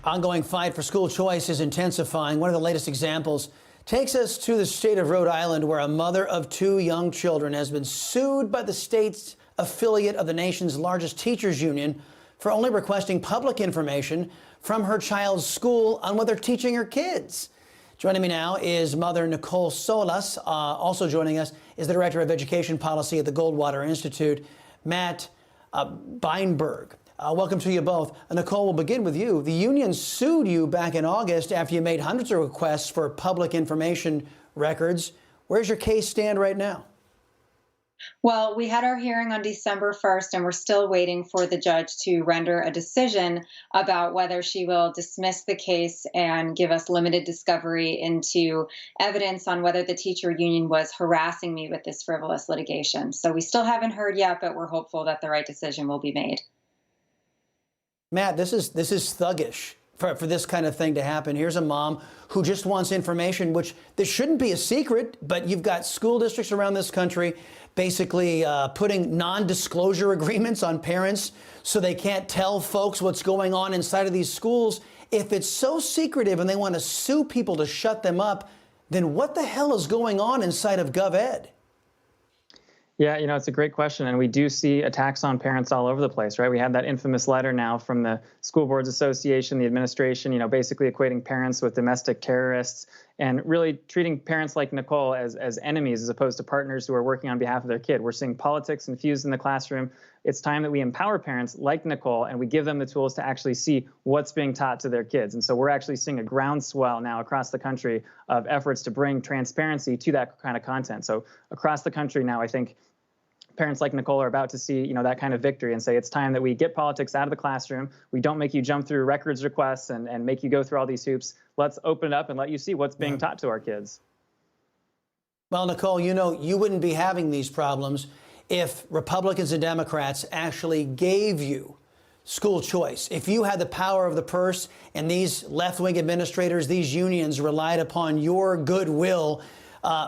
Ongoing fight for school choice is intensifying. One of the latest examples takes us to the state of Rhode Island, where a mother of 2 young children has been sued by the state's affiliate of the nation's largest teachers union for only requesting public information from her child's school on what they're teaching her kids. Joining me now is mother Nicole Solas. Also joining us is the director of education policy at the Goldwater Institute, Matt Beinberg. Welcome to you both. Nicole, we'll begin with you. The union sued you back in August after you made hundreds of requests for public information records. Where's your case stand right now? Well, we had our hearing on December 1st, and we're still waiting for the judge to render a decision about whether she will dismiss the case and give us limited discovery into evidence on whether the teacher union was harassing me with this frivolous litigation. So we still haven't heard yet, but we're hopeful that the right decision will be made. Matt, this is thuggish for this kind of thing to happen. Here's a mom who just wants information, which this shouldn't be a secret, but you've got school districts around this country basically putting non-disclosure agreements on parents so they can't tell folks what's going on inside of these schools. If it's so secretive and they want to sue people to shut them up, then what the hell is going on inside of GovEd? Yeah, it's a great question, and we do see attacks on parents all over the place, right? We had that infamous letter now from the School Boards Association, the administration, basically equating parents with domestic terrorists and really treating parents like Nicole as enemies as opposed to partners who are working on behalf of their kid. We're seeing politics infused in the classroom. It's time that we empower parents like Nicole and we give them the tools to actually see what's being taught to their kids. And so we're actually seeing a groundswell now across the country of efforts to bring transparency to that kind of content. So across the country now, I think parents like Nicole are about to see, that kind of victory and say it's time that we get politics out of the classroom. We don't make you jump through records requests and make you go through all these hoops. Let's open it up and let you see what's being taught to our kids. Well, Nicole, you wouldn't be having these problems if Republicans and Democrats actually gave you school choice. If you had the power of the purse and these left-wing administrators, these unions relied upon your goodwill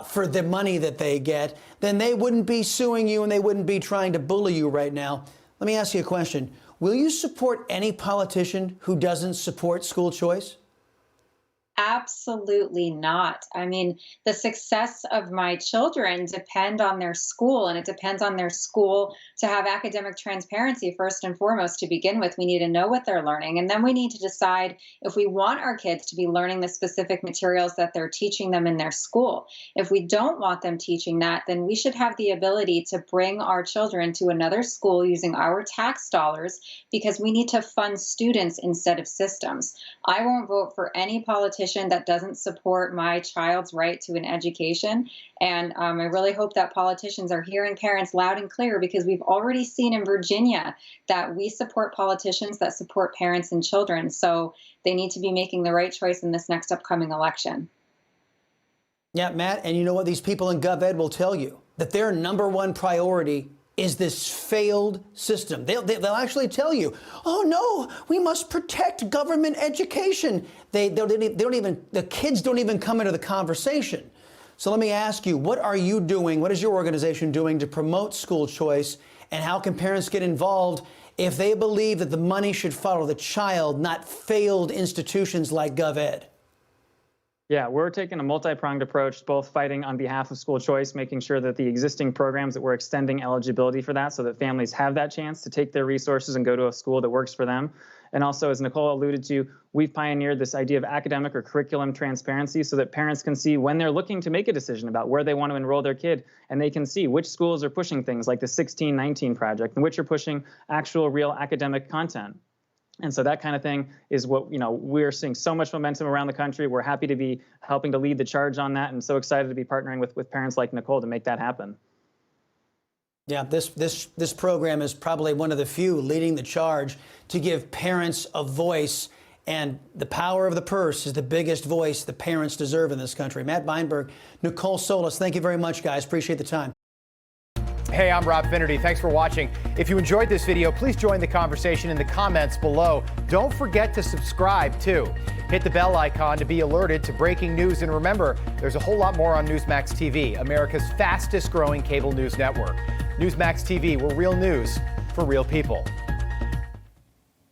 for the money that they get, then they wouldn't be suing you and they wouldn't be trying to bully you right now. Let me ask you a question. Will you support any politician who doesn't support school choice? Absolutely not. I mean, the success of my children depend on their school, and it depends on their school to have academic transparency first and foremost. To begin with, we need to know what they're learning, and then we need to decide if we want our kids to be learning the specific materials that they're teaching them in their school. If we don't want them teaching that, then we should have the ability to bring our children to another school using our tax dollars, because we need to fund students instead of systems. I won't vote for any politician that doesn't support my child's right to an education. And I really hope that politicians are hearing parents loud and clear, because we've already seen in Virginia that we support politicians that support parents and children. So they need to be making the right choice in this next upcoming election. Yeah, Matt, and you know what? These people in GovEd will tell you that their number 1 priority is this failed system. They'll actually tell you, oh no, we must protect government education. The kids don't even come into the conversation. So let me ask you, what are you doing? What is your organization doing to promote school choice? And how can parents get involved if they believe that the money should follow the child, not failed institutions like GovEd? Yeah, we're taking a multi-pronged approach, both fighting on behalf of school choice, making sure that the existing programs that we're extending eligibility for that so that families have that chance to take their resources and go to a school that works for them. And also, as Nicole alluded to, we've pioneered this idea of academic or curriculum transparency so that parents can see when they're looking to make a decision about where they want to enroll their kid, and they can see which schools are pushing things like the 1619 project and which are pushing actual real academic content. And so that kind of thing is what, we're seeing so much momentum around the country. We're happy to be helping to lead the charge on that, and so excited to be partnering with parents like Nicole to make that happen. Yeah, this program is probably one of the few leading the charge to give parents a voice, and the power of the purse is the biggest voice the parents deserve in this country. Matt Beinberg, Nicole Solas, thank you very much, guys. Appreciate the time. Hey, I'm Rob Finnerty. Thanks for watching. If you enjoyed this video, please join the conversation in the comments below. Don't forget to subscribe, too. Hit the bell icon to be alerted to breaking news. And remember, there's a whole lot more on Newsmax TV, America's fastest growing cable news network. Newsmax TV, we're real news for real people.